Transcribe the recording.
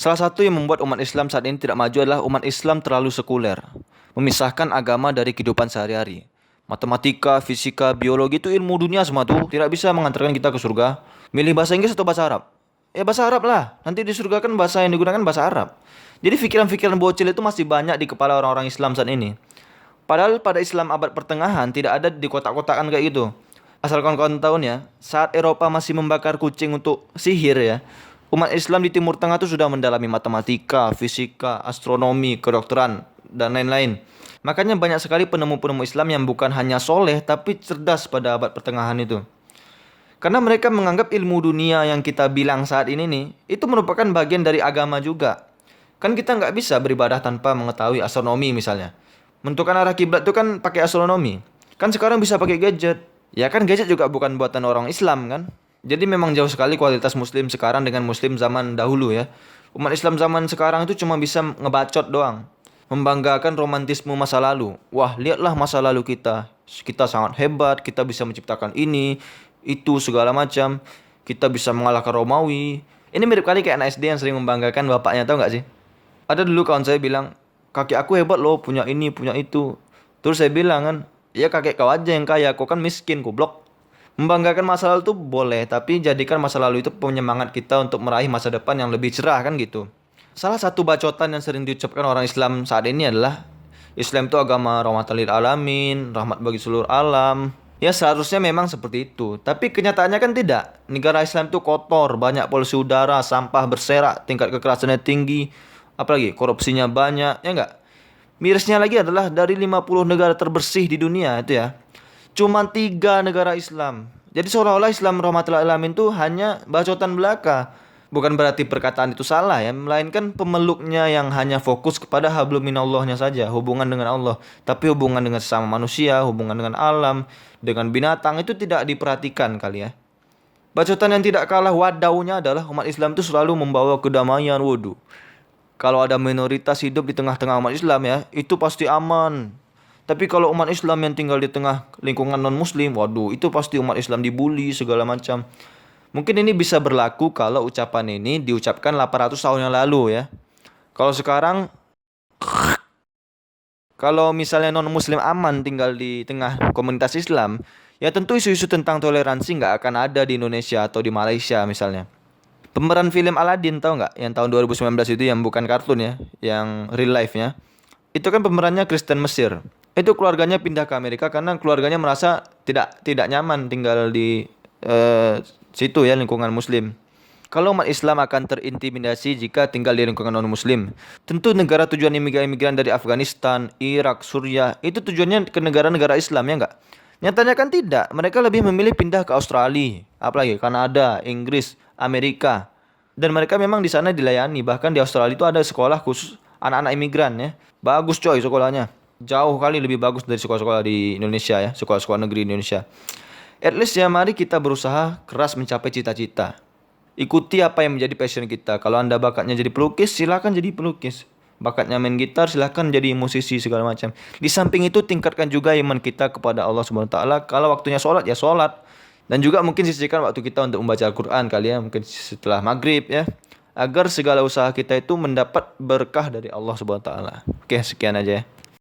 Salah satu yang membuat umat Islam saat ini tidak maju adalah umat Islam terlalu sekuler, memisahkan agama dari kehidupan sehari-hari. Matematika, fisika, biologi itu ilmu dunia semua tuh tidak bisa mengantarkan kita ke surga. Milih bahasa Inggris atau bahasa Arab? Ya bahasa Arab lah. Nanti di surga kan bahasa yang digunakan bahasa Arab. Jadi pikiran-pikiran bocil itu masih banyak di kepala orang-orang Islam saat ini. Padahal pada Islam abad pertengahan tidak ada di kotak-kotakan kayak gitu. Asal kawan-kawan tahu ya, saat Eropa masih membakar kucing untuk sihir ya, umat Islam di Timur Tengah itu sudah mendalami matematika, fisika, astronomi, kedokteran, dan lain-lain. Makanya banyak sekali penemu-penemu Islam yang bukan hanya soleh tapi cerdas pada abad pertengahan itu. Karena mereka menganggap ilmu dunia yang kita bilang saat ini nih, itu merupakan bagian dari agama juga. Kan kita nggak bisa beribadah tanpa mengetahui astronomi misalnya. Menentukan arah kiblat itu kan pakai astronomi. Kan sekarang bisa pakai gadget. Ya kan gadget juga bukan buatan orang Islam kan. Jadi memang jauh sekali kualitas muslim sekarang dengan muslim zaman dahulu ya. Umat Islam zaman sekarang itu cuma bisa ngebacot doang. Membanggakan romantisme masa lalu. Wah, lihatlah masa lalu kita. Kita sangat hebat, kita bisa menciptakan ini, itu segala macam. Kita bisa mengalahkan Romawi. Ini mirip kali kayak anak SD yang sering membanggakan bapaknya, tahu nggak sih? Ada dulu kawan saya bilang, kakek aku hebat loh, punya ini, punya itu. Terus saya bilang kan, ya kakek kau aja yang kaya, kau kan miskin, goblok. Membanggakan masa lalu itu boleh, tapi jadikan masa lalu itu penyemangat kita untuk meraih masa depan yang lebih cerah kan gitu. Salah satu bacotan yang sering diucapkan orang Islam saat ini adalah Islam itu agama rahmatan lil alamin, rahmat bagi seluruh alam. Ya seharusnya memang seperti itu, tapi kenyataannya kan tidak. Negara Islam itu kotor, banyak polusi udara, sampah berserak, tingkat kekerasannya tinggi, apalagi korupsinya banyak, ya enggak? Mirisnya lagi adalah dari 50 negara terbersih di dunia itu ya, cuma 3 negara Islam. Jadi seolah-olah Islam rahmatul alamin itu hanya bacotan belaka. Bukan berarti perkataan itu salah ya, melainkan pemeluknya yang hanya fokus kepada hablum minallahnya saja, hubungan dengan Allah. Tapi hubungan dengan sesama manusia, hubungan dengan alam, dengan binatang itu tidak diperhatikan kali ya. Bacotan yang tidak kalah wadaunya adalah umat Islam itu selalu membawa kedamaian wudu. Kalau ada minoritas hidup di tengah-tengah umat Islam ya, itu pasti aman. Tapi kalau umat Islam yang tinggal di tengah lingkungan non-muslim, waduh, itu pasti umat Islam dibully segala macam. Mungkin ini bisa berlaku kalau ucapan ini diucapkan 800 tahun yang lalu ya. Kalau sekarang, kalau misalnya non-muslim aman tinggal di tengah komunitas Islam, ya tentu isu-isu tentang toleransi nggak akan ada di Indonesia atau di Malaysia misalnya. Pemeran film Aladdin tahu nggak? Yang tahun 2019 itu yang bukan kartun ya, yang real life-nya. Itu kan pemerannya Kristen Mesir. Itu keluarganya pindah ke Amerika karena keluarganya merasa tidak nyaman tinggal di situ ya lingkungan muslim. Kalau umat Islam akan terintimidasi jika tinggal di lingkungan non-muslim. Tentu negara tujuan imigran dari Afghanistan, Irak, Suriah itu tujuannya ke negara-negara Islam ya enggak? Nyatanya kan tidak. Mereka lebih memilih pindah ke Australia, apalagi Kanada, Inggris, Amerika. Dan mereka memang di sana dilayani. Bahkan di Australia itu ada sekolah khusus anak-anak imigran ya. Bagus coy sekolahnya. Jauh kali lebih bagus dari sekolah-sekolah di Indonesia ya, sekolah-sekolah negeri Indonesia. At least ya mari kita berusaha keras mencapai cita-cita. Ikuti apa yang menjadi passion kita. Kalau Anda bakatnya jadi pelukis, silakan jadi pelukis. Bakatnya main gitar, silakan jadi musisi segala macam. Di samping itu tingkatkan juga iman kita kepada Allah Subhanahu wa taala. Kalau waktunya sholat ya sholat. Dan juga mungkin sisihkan waktu kita untuk membaca Al-Quran kali ya, mungkin setelah maghrib ya. Agar segala usaha kita itu mendapat berkah dari Allah Subhanahu wa taala. Oke, sekian aja ya.